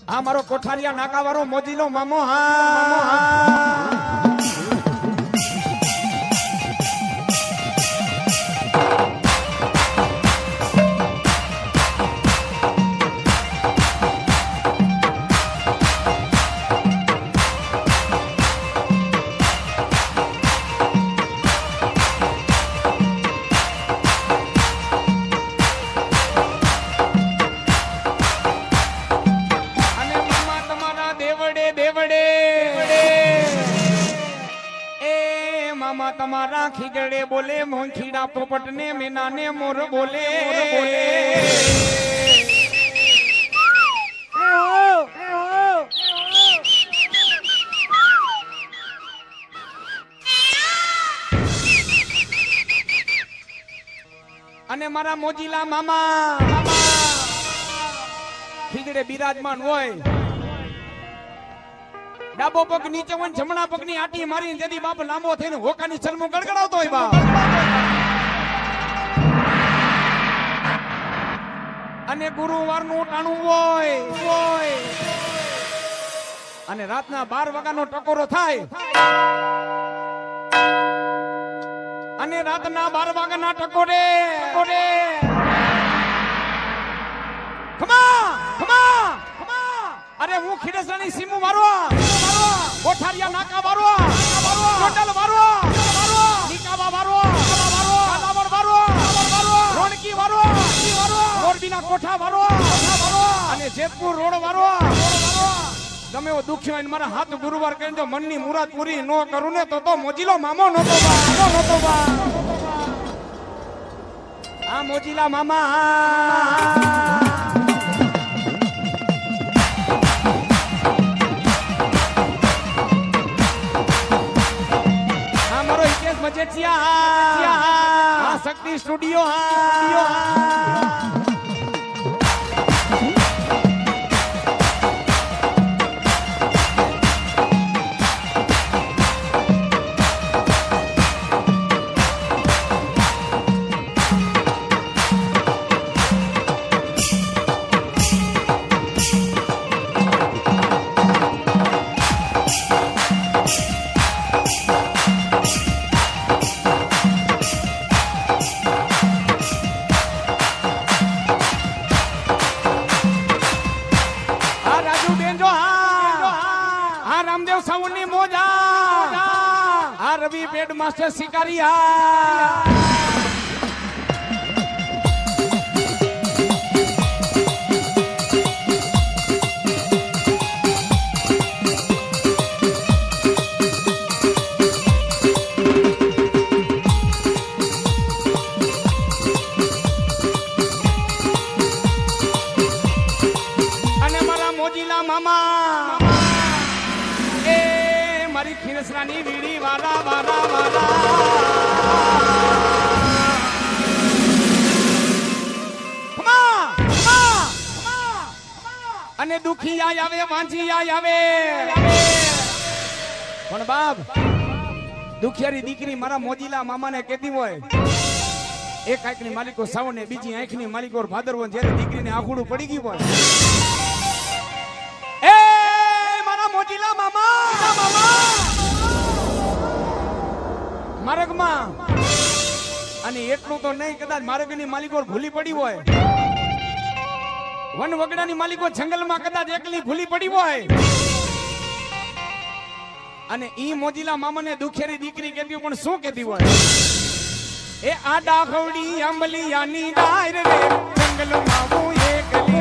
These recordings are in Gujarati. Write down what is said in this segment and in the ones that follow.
આ મારો કોઠારિયા નાકાવાળો મોજીલો મામો હા તમારા ખીજડે બોલે મોંખીડા પોપટ ને મેના ને મોર બોલે અને મારા મોજીલા મામા ખીજડે બિરાજમાન હોય ડાબો પગ નીચે હોય જમણા પગની આટી મારી જેથી બાપ લાંબો થઈને હોકાની ચલમો ગડગડાવતો હોય બાપ અને ગુરુવારનું ટાણું હોય અને રાતના 12 વાગ્યાનો ટકોરો થાય અને રાતના 12 વાગ્યાના ટકોરે અરે હું ખીડસરાની સીમુ મારવા કોઠારિયા નાકા મારવા ટોટલ મારવા નિકાવા મારવા કાલાવડ મારવા રોણકી મારવા મોરબીના કોઠા મારવા અને જેતપુર રોડ મારવા ગમે એવો દુખ્યો હોય મારા હાથ ગુરુવાર કરીને જો મનની મુરાદ પૂરી ન કરું ને તો મોજીલો મામો નતો બા આ મોજીલા મામા શક્તિ સ્ટુડિયો રવિ પેડ માસ્ટર શિકારિયા અને મારા મોજીલા મામા મારી ખીરસરાની વીડી વારા અને દુખી આવે વાંચી આવે પણ બાપ દુખિયારી દીકરી મારા મોજીલા મામાને કહેતી હોય એક આંખની માલિકો સાવ ને બીજી આંખની માલિકો ભાદરવો જ્યારે દીકરીને આખુડું પડી ગયું હોય મોજીલા મામા માર્ગમાં અને એટલું તો નહીં કદાચ માર્ગની માલિકો ભૂલી પડી હોય વન વગડાની માલિકો જંગલમાં કદાચ એકલી ભૂલી પડી હોય અને ઈ મોજીલા મામાને દુખેરી દીકરી કહેતી પણ શું કહેતી હોય એ આ ડાખવડી અંબલિયાની ડાયર રે જંગલમાં હું એકલી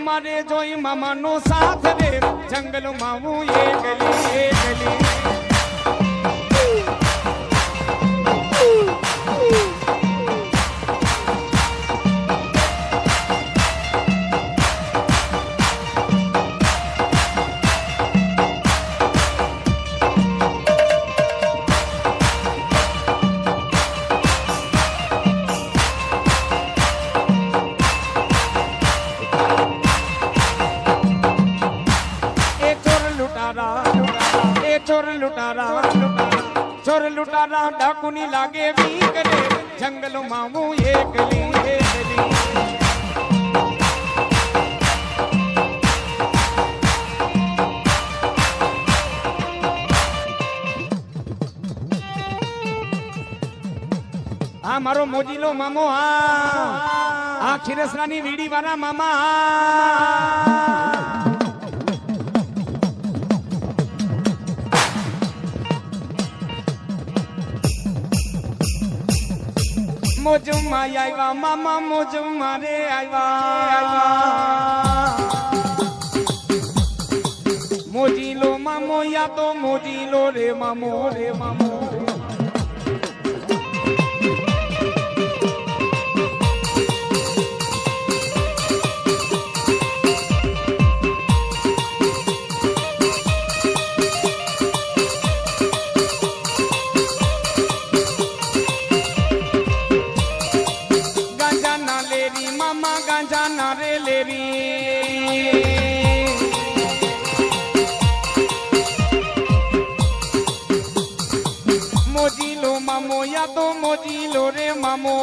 મારે જોઈ મામાનો સાથ રે જંગલમાં હું એકલી લૂંટારા એ ચોર લૂંટારા ચોર લૂંટારા ડાકુની લાગે બીક રે જંગલમાં હું એકલી એકલી હા મારો મોજીલો મામો હા ખીરસરાની વીડી વાળા મામા મોજમાં આવ્યા મામા મોજમાં રે આવ્યા મોજીલો મામો યા તો મોજીલો રે મામો મોજીલો મામો યા તો મોજીલો રે મામો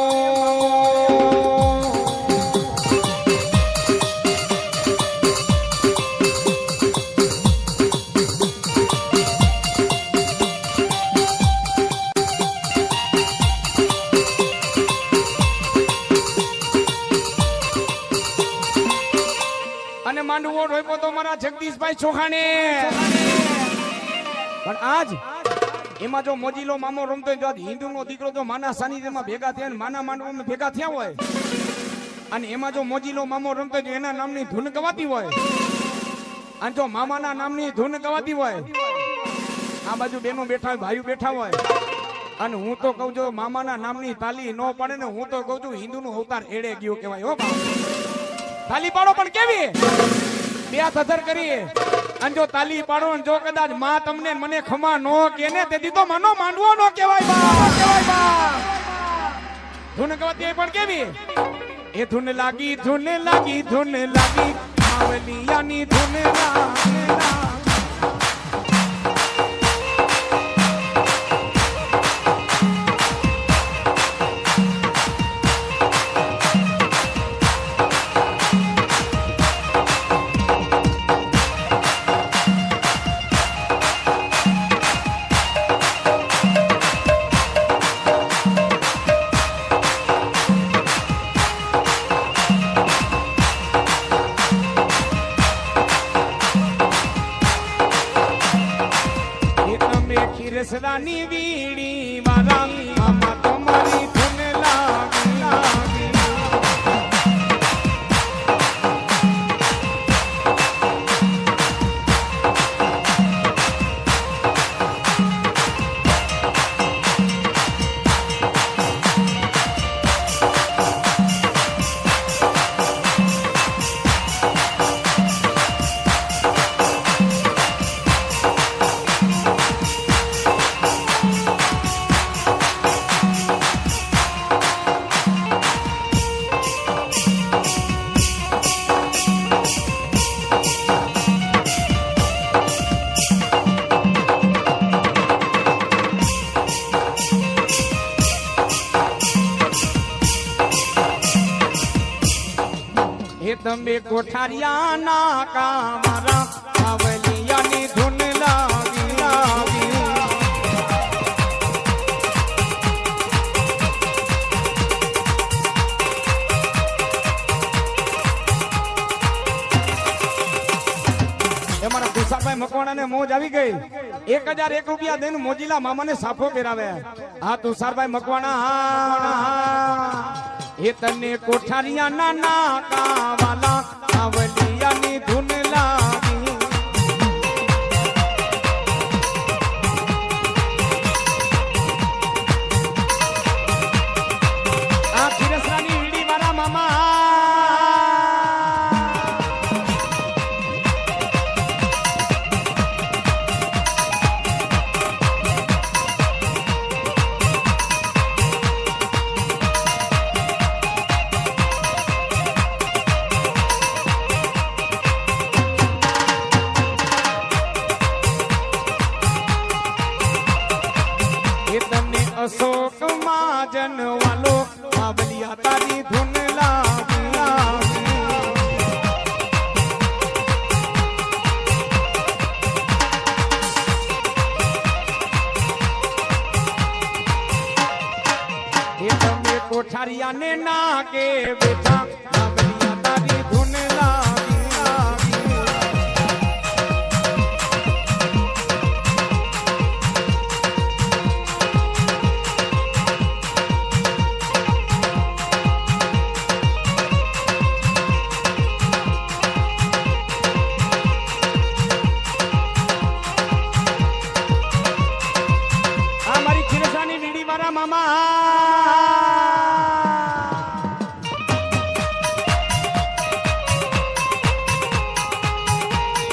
અને માંડવો રોપ્યો તો મારા જગદીશભાઈ ચોખાને પણ આજ એમાં જો મોજીલો મામો રમતો હોય તો હિન્દુનો દીકરો જો માના સાનિધ્યમાં ભેગા થયા ને માના માંડવામાં ભેગા થયા હોય અને એમાં જો મોજીલો મામો રમતો હોય એના નામની ધૂન ગવાતી હોય અને જો મામાના નામની ધૂન ગવાતી હોય આ બાજુ બેનો બેઠા હોય ભાઈઓ બેઠા હોય અને હું તો કહું છું મામાના નામની તાલી ન પડે ને હું તો કહું છું હિન્દુનો અવતાર એડે ગયો કહેવાય હો તાલી પાડો પણ કેવી બે થથર કરી અને જો તાલી પાડો ને જો કદાચ માં તમને મને ખમા નો કે ને તેથી તો મનો માંડવો નો કહેવાય બા ધૂન ગવાતી પણ કેવી એ ધૂન લાગી માવલિયાની ધૂન લાગી ખીરસરાની વીડી વાળા મામા તમારી ધૂન લાગી તમે કોઠારિયા ના કામરા માવલિયાની ધૂન લાગી અમારા તુષારભાઈ મકવાણાને મોજ આવી ગઈ 1001 રૂપિયા દઈને મોજીલા મામાને સાફો પહેરાવે હા તુષારભાઈ મકવાણા એ તને કોઠારિયા નાના કાવાલા આવલિયાની ધૂન લાગી આ ખીરસરાની વીડી વાળા મામા અશોક મહાજન વાલો બાબલિયા તારી ધૂન લાગી એ તમે કોઠારિયા ને ના કે બેઠા બાબલિયા તારી ધૂન